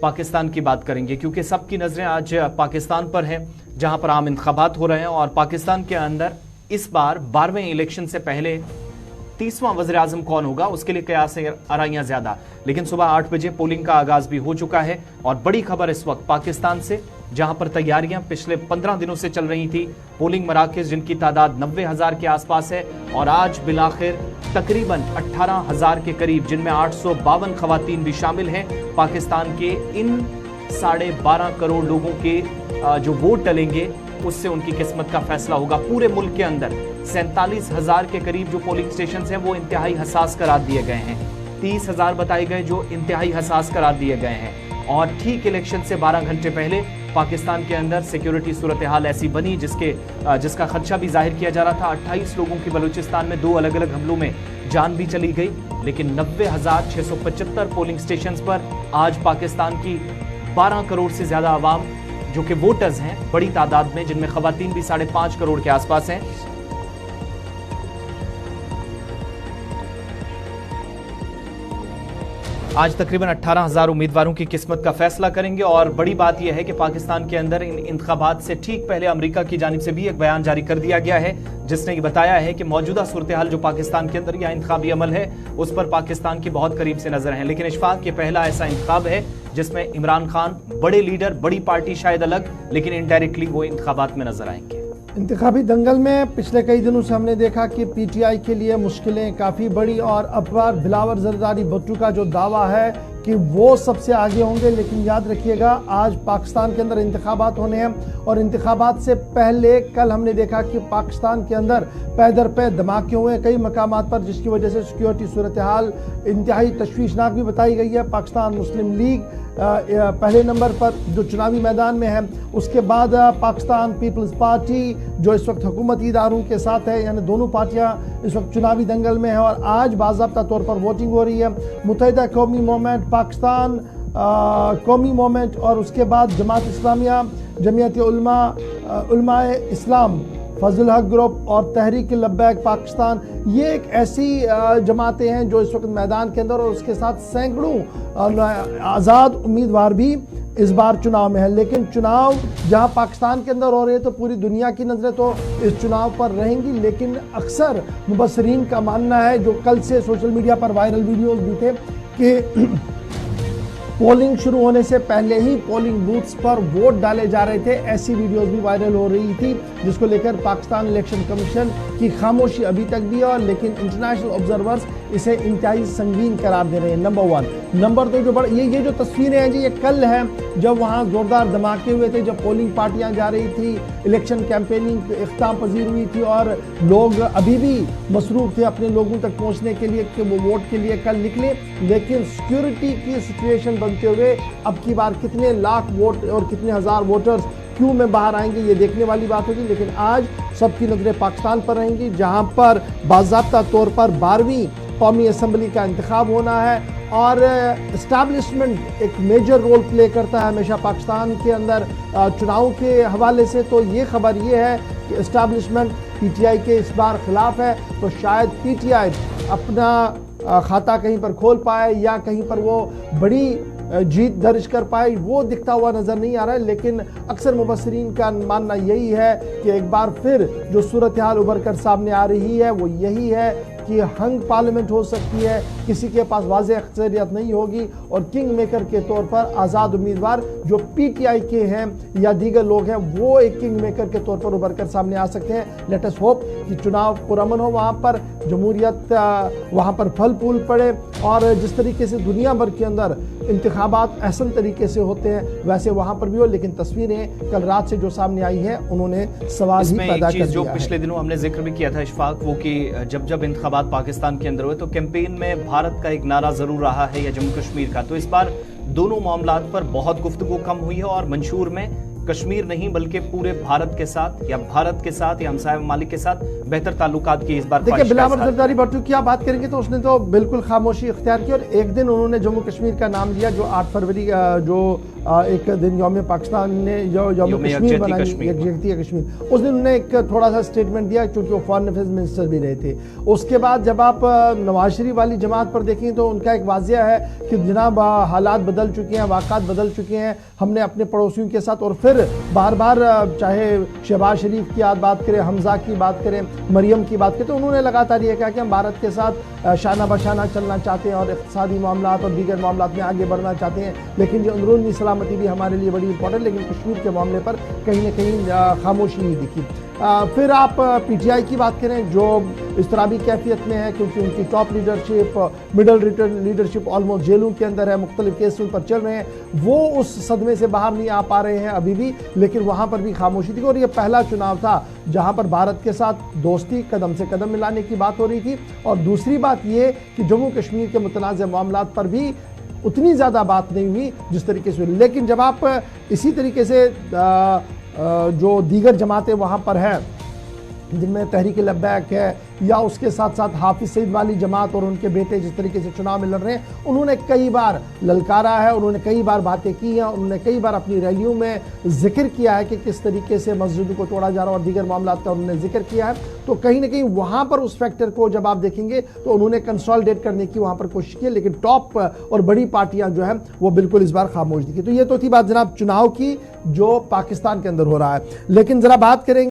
पाकिस्तान की बात करेंगे, क्योंकि सबकी नजरें आज पाकिस्तान पर हैं, जहां पर आम इंतखाबात हो रहे हैं। और पाकिस्तान के अंदर इस बार 12वें इलेक्शन से पहले 30वां वज़ीर आज़म कौन होगा, उसके लिए कयास आराइयां ज्यादा। लेकिन सुबह 8 बजे पोलिंग का आगाज भी हो चुका है। और बड़ी खबर इस वक्त पाकिस्तान से, जहां पर तैयारियां पिछले 15 दिनों से चल रही थी। पोलिंग मराकज़ जिनकी तादाद 90,000 के आसपास है, और आज बिलाखिर तकरीबन 18,000 के करीब, जिनमें 852 खवातीन भी शामिल हैं, पाकिस्तान के इन 12.5 करोड़ लोगों के जो वोट डलेंगे उससे उनकी किस्मत का फैसला होगा। पूरे मुल्क के अंदर 47,000 के करीब जो पोलिंग स्टेशन हैं वो इंतहाई हसास करार दिए गए हैं। 30,000 बताए गए जो इंतहाई हसास करार दिए गए हैं। और ठीक इलेक्शन से 12 घंटे पहले पाकिस्तान के अंदर सिक्योरिटी सूरत हाल ऐसी बनी जिसका खदशा भी जाहिर किया जा रहा था। 28 लोगों की बलूचिस्तान में 2 अलग अलग हमलों में जान भी चली गई। लेकिन 90,675 पोलिंग स्टेशन पर आज पाकिस्तान की 12 करोड़ से ज्यादा आवाम जो कि वोटर्स हैं बड़ी तादाद में, जिनमें खवातीन भी 5.5 करोड़ के आसपास हैं, आज तकरीबन 18,000 उम्मीदवारों की किस्मत का फैसला करेंगे। और बड़ी बात यह है कि पाकिस्तान के अंदर इन इंतखाबात से ठीक पहले अमेरिका की जानिब से भी एक बयान जारी कर दिया गया है, जिसने ये बताया है कि मौजूदा सूरत हाल जो पाकिस्तान के अंदर या इंतखाबी अमल है उस पर पाकिस्तान की बहुत करीब से नजर है। लेकिन इशफाक, ये पहला ऐसा इंतखाब है जिसमें इमरान खान, बड़े लीडर, बड़ी पार्टी शायद अलग, लेकिन इनडायरेक्टली वो इंतखाबात में नजर आएंगे। इंतखाबी दंगल में पिछले कई दिनों से हमने देखा कि पीटीआई के लिए मुश्किलें काफ़ी बड़ी, और अब बिलावल जरदारी भुट्टो का जो दावा है कि वो सबसे आगे होंगे। लेकिन याद रखिएगा, आज पाकिस्तान के अंदर इंतखाबात होने हैं, और इंतखाबात से पहले कल हमने देखा कि पाकिस्तान के अंदर पैदर पे धमाके हुए कई मकामात पर, जिसकी वजह से सिक्योरिटी सूरत हाल इंतहाई तशवीशनाक भी बताई गई है। पाकिस्तान मुस्लिम लीग पहले नंबर पर जो चुनावी मैदान में है, उसके बाद पाकिस्तान पीपल्स पार्टी जो इस वक्त हुकूमती इदारों के साथ है, यानी दोनों पार्टियां इस वक्त चुनावी दंगल में है। और आज बाज़ाब्ता तौर पर वोटिंग हो रही है। मुत्तहिदा कौमी मूवमेंट पाकिस्तान, कौमी मूवमेंट, और उसके बाद जमात इस्लामिया, जमीयत उलमाए इस्लाम, फजल हक ग्रुप और तहरीक लब्बैक पाकिस्तान, ये एक ऐसी जमातें हैं जो इस वक्त मैदान के अंदर, और उसके साथ सैकड़ों आज़ाद उम्मीदवार भी इस बार चुनाव में है। लेकिन चुनाव जहां पाकिस्तान के अंदर हो रहे हैं तो पूरी दुनिया की नज़रें तो इस चुनाव पर रहेंगी। लेकिन अक्सर मुबस्सरीन का मानना है, जो कल से सोशल मीडिया पर वायरल वीडियोस भी थे, कि पोलिंग शुरू होने से पहले ही पोलिंग बूथ्स पर वोट डाले जा रहे थे। ऐसी वीडियोस भी वायरल हो रही थी, जिसको लेकर पाकिस्तान इलेक्शन कमीशन की खामोशी अभी तक भी है। और लेकिन इंटरनेशनल ऑब्जर्वर्स इसे इंतहाई संगीन करार दे रहे हैं। नंबर 1। नंबर 2 ये जो तस्वीरें हैं जी, ये कल है जब वहाँ जोरदार धमाके हुए थे, जब पोलिंग पार्टियाँ जा रही थी, इलेक्शन कैंपेनिंग इख्ताम पजीर हुई थी, और लोग अभी भी मसरूफ थे अपने लोगों तक पहुँचने के लिए कि वो वोट के लिए कल निकले। लेकिन सिक्योरिटी की सिचुएशन बनते हुए अब की बार कितने लाख वोट और कितने हज़ार वोटर्स क्यों में बाहर आएंगे, ये देखने वाली बात होगी। लेकिन आज सबकी नजरें पाकिस्तान पर रहेंगी, जहां पर बाज़ाब्ता तौर पर 12वीं कौमी असम्बली का इंतखाब होना है। और इस्टेब्लिशमेंट एक मेजर रोल प्ले करता है हमेशा पाकिस्तान के अंदर चुनाव के हवाले से। तो ये खबर ये है कि इस्टेब्लिशमेंट पीटीआई के इस बार खिलाफ है, तो शायद पीटीआई अपना खाता कहीं पर खोल पाए या कहीं पर वो बड़ी जीत दर्ज कर पाए, वो दिखता हुआ नजर नहीं आ रहा है। लेकिन अक्सर मुबस्सरीन का मानना यही है कि एक बार फिर जो सूरत हाल उभर कर सामने आ रही है वो यही है कि हंग पार्लियामेंट हो सकती है, किसी के पास वाज़ेह अक्सरियत नहीं होगी, और किंग मेकर के तौर पर आज़ाद उम्मीदवार जो पीटीआई के हैं या दीगर लोग हैं, वो एक किंग मेकर के तौर पर उभर कर सामने आ सकते हैं। लेट अस होप कि चुनाव पुरअमन हो, वहाँ पर जमहूरियत वहाँ पर फल फूल पड़े, और जिस तरीके से दुनिया भर के अंदर इंतखाबात अहसन तरीके से होते हैं वैसे वहाँ पर भी हो। लेकिन तस्वीरें कल रात से जो सामने आई है, उन्होंने सवाल ही पैदा कर दिया जो पिछले दिनों हमने जिक्र भी किया था इशफाक, वो कि जब इंतखाबात पाकिस्तान के अंदर हुए तो कैंपेन में भारत का एक नारा जरूर रहा है, या जम्मू कश्मीर का। तो इस बार दोनों मामलात पर बहुत गुफ्तगू कम हुई है, और मंशूर में कश्मीर नहीं बल्कि पूरे भारत के साथ या भारत के साथ या हमसाया ममालिक के साथ बेहतर ताल्लुकात की इस बार देखिए, ख्वाहिश का बिलावल इजहार जरदारी भुट्टो की आप बात करेंगे तो उसने तो बिल्कुल खामोशी इख्तियार की और एक दिन उन्होंने जम्मू कश्मीर का नाम लिया, जो 8 फरवरी जो एक दिन यौम पाकिस्तान ने जो यौम कश्मीर बनाई, यकजहती कश्मीर, उस दिन उन्होंने एक थोड़ा सा स्टेटमेंट दिया क्योंकि वो फॉरेन अफेयर्स मिनिस्टर भी रहे थे। उसके बाद जब आप नवाज शरीफ वाली जमात पर देखें तो उनका एक वाजिया है कि जनाब हालात बदल चुके हैं, वाक़ात बदल चुके हैं, हमने अपने पड़ोसियों के साथ, और फिर बार बार चाहे शहबाज शरीफ की बात करें, हमजा की बात करें, मरियम की बात करें, तो उन्होंने लगातार ये कहा कि हम भारत के साथ शाना बशाना चलना चाहते हैं और इक़्तिसादी मामलात और दीगर मामलात में आगे बढ़ना चाहते हैं, लेकिन जो अंदरूनी सलामती भी हमारे लिए बड़ी इंपॉर्टेंट, लेकिन कश्मीर के मामले पर कहीं न कहीं खामोशी नहीं दिखी। फिर आप पीटीआई की बात करें जो इस्तराबी कैफियत में है क्योंकि उनकी top leadership, middle leadership almost जेलों के अंदर है, मुख्तलिफ केस उन पर चल रहे हैं, वो उस सदमे से बाहर नहीं आ पा रहे हैं अभी भी, लेकिन वहाँ पर भी खामोशी थी। और ये पहला चुनाव था जहाँ पर भारत के साथ दोस्ती कदम से कदम मिलाने की बात हो रही थी, और दूसरी बात ये कि जम्मू कश्मीर के मुतनाज़ मामलात पर भी उतनी ज़्यादा बात नहीं हुई जिस तरीके से हुई। लेकिन जब आप इसी तरीके से जो दीगर जमातें वहाँ पर हैं जिनमें तहरीक लब्बैक है या उसके साथ साथ हाफिज सईद वाली जमात और उनके बेटे जिस तरीके से चुनाव में लड़ रहे हैं, उन्होंने कई बार ललकारा है, उन्होंने कई बार बातें की हैं, उन्होंने कई बार अपनी रैलियों में जिक्र किया है कि किस तरीके से मस्जिदों को तोड़ा जा रहा है और दीगर मामलात का उन्होंने जिक्र किया है। तो कहीं ना कहीं वहाँ पर उस फैक्टर को जब आप देखेंगे तो उन्होंने कंसोलिडेट करने की वहाँ पर कोशिश की, लेकिन टॉप और बड़ी पार्टियां जो है वो बिल्कुल इस बार खामोश दिखी। तो ये तो थी बात जनाब चुनाव की जो पाकिस्तान के अंदर हो रहा है, लेकिन जरा बात करेंगे